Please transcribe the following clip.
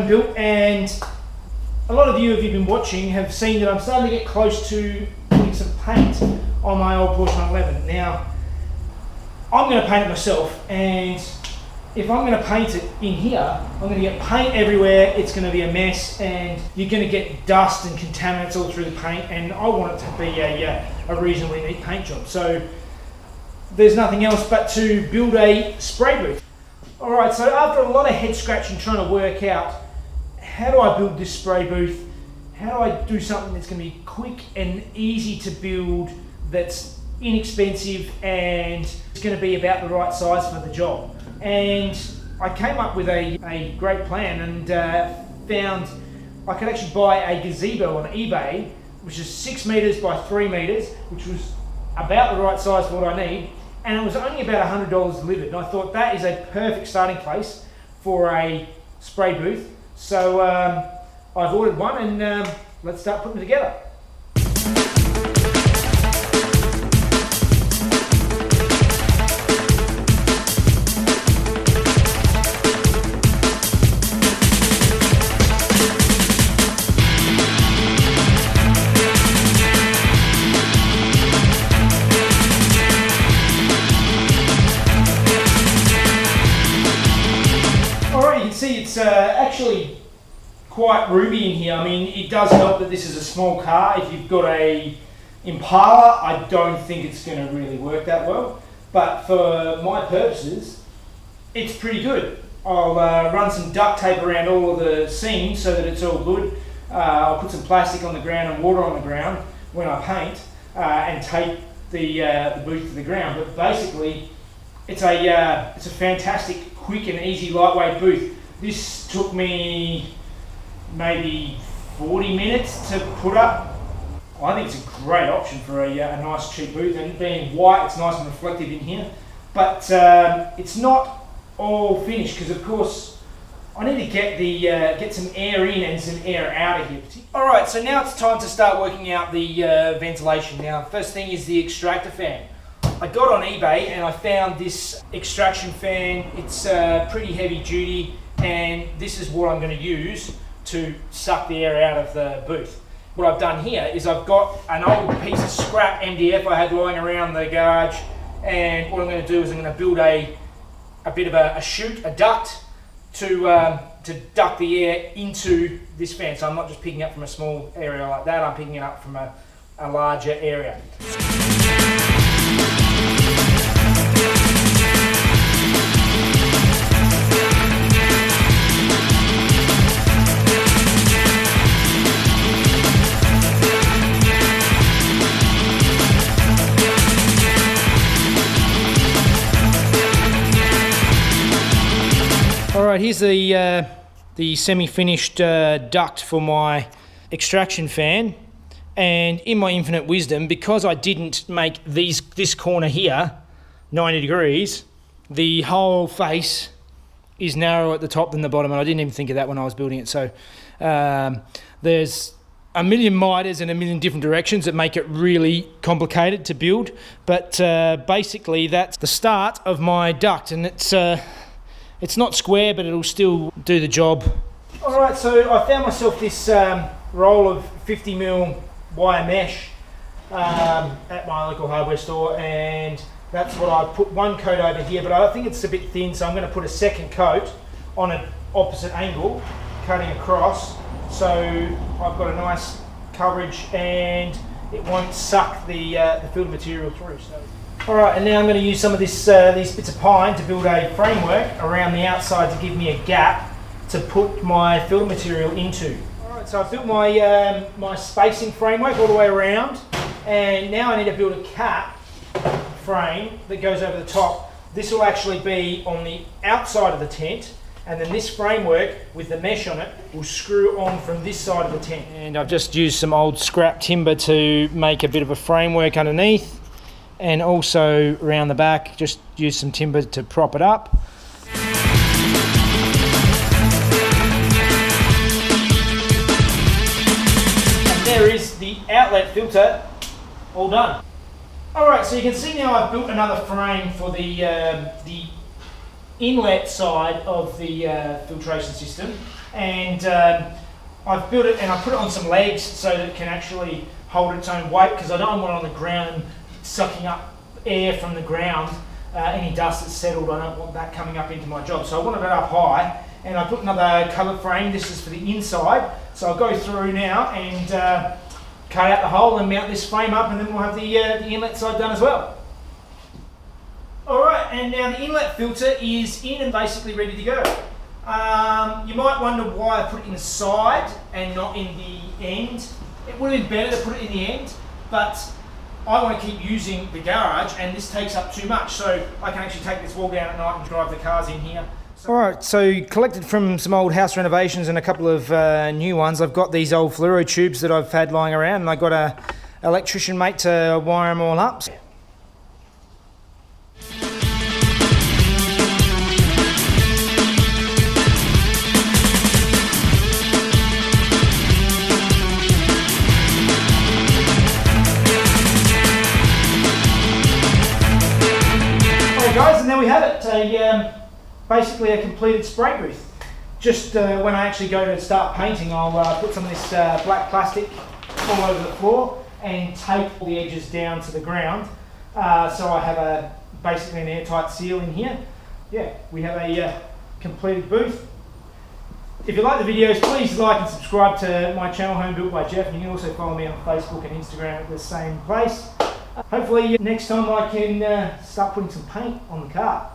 home built, and a lot of you, if you've been watching, have seen that I'm starting to get close to putting some paint on my old Porsche 911. Now, I'm going to paint it myself, and if I'm going to paint it in here, I'm going to get paint everywhere, it's going to be a mess, and you're going to get dust and contaminants all through the paint, and I want it to be a reasonably neat paint job. So there's nothing else but to build a spray booth. Alright, so after a lot of head scratching trying to work out how do I build this spray booth, how do I do something that's going to be quick and easy to build, that's inexpensive, and it's going to be about the right size for the job. And I came up with a great plan, and found I could actually buy a gazebo on eBay, which is 6 meters by 3 meters, which was about the right size for what I need, and it was only about $100 delivered. And I thought that is a perfect starting place for a spray booth. So I've ordered one, and let's start putting it together. See, it's actually quite roomy in here. I mean, it does help that this is a small car. If you've got a Impala, I don't think it's going to really work that well. But for my purposes, it's pretty good. I'll run some duct tape around all of the seams so that it's all good. I'll put some plastic on the ground and water on the ground when I paint, and tape the booth to the ground. But basically, it's a fantastic, quick and easy, lightweight booth. This took me maybe 40 minutes to put up. I think it's a great option for a nice cheap booth, and being white, it's nice and reflective in here. But it's not all finished, because of course I need to get some air in and some air out of here. Alright, so now it's time to start working out the ventilation. Now, first thing is the extractor fan. I got on eBay and I found this extraction fan. It's pretty heavy duty, and this is what I'm going to use to suck the air out of the booth. What I've done here is I've got an old piece of scrap MDF I had lying around the garage, and what I'm going to do is I'm going to build a bit of a chute, a duct, to duct the air into this fan. So I'm not just picking up from a small area like that, I'm picking it up from a larger area. Alright, here's the semi-finished duct for my extraction fan, and in my infinite wisdom, because I didn't make this corner here 90 degrees, the whole face is narrower at the top than the bottom, and I didn't even think of that when I was building it. So there's a million miters and a million different directions that make it really complicated to build, but basically that's the start of my duct, and it's not square, but it'll still do the job. Alright, so I found myself this roll of 50mm wire mesh at my local hardware store, and that's what I put one coat over here, but I think it's a bit thin, so I'm going to put a second coat on an opposite angle, cutting across, so I've got a nice coverage and it won't suck the filled material through. So. Alright, and now I'm going to use some of these bits of pine to build a framework around the outside to give me a gap to put my filled material into. Alright, so I've built my, my spacing framework all the way around, and now I need to build a cap frame that goes over the top. This will actually be on the outside of the tent, and then this framework with the mesh on it will screw on from this side of the tent. And I've just used some old scrap timber to make a bit of a framework underneath, and also around the back just use some timber to prop it up. And there is the outlet filter all done. Alright, so you can see now I've built another frame for the inlet side of the filtration system, and I've built it and I put it on some legs so that it can actually hold its own weight, because I don't want it on the ground sucking up air from the ground. Any dust that's settled, I don't want that coming up into my job. So I wanted it up high, and I put another cover frame. This is for the inside. So I'll go through now and cut out the hole and mount this frame up, and then we'll have the inlet side done as well. Alright, and now the inlet filter is in and basically ready to go. You might wonder why I put it in the side and not in the end. It would have been better to put it in the end, but I want to keep using the garage, and this takes up too much, so I can actually take this wall down at night and drive the cars in here. Alright, so collected from some old house renovations and a couple of new ones. I've got these old fluoro tubes that I've had lying around, and I got an electrician mate to wire them all up. Guys, and there we have it, basically a completed spray booth. Just when I actually go to start painting, I'll put some of this black plastic all over the floor and tape all the edges down to the ground, so I have basically an airtight seal in here. Yeah, we have a completed booth. If you like the videos, please like and subscribe to my channel, Home Built by Jeff, and you can also follow me on Facebook and Instagram at the same place. Hopefully next time I can start putting some paint on the car.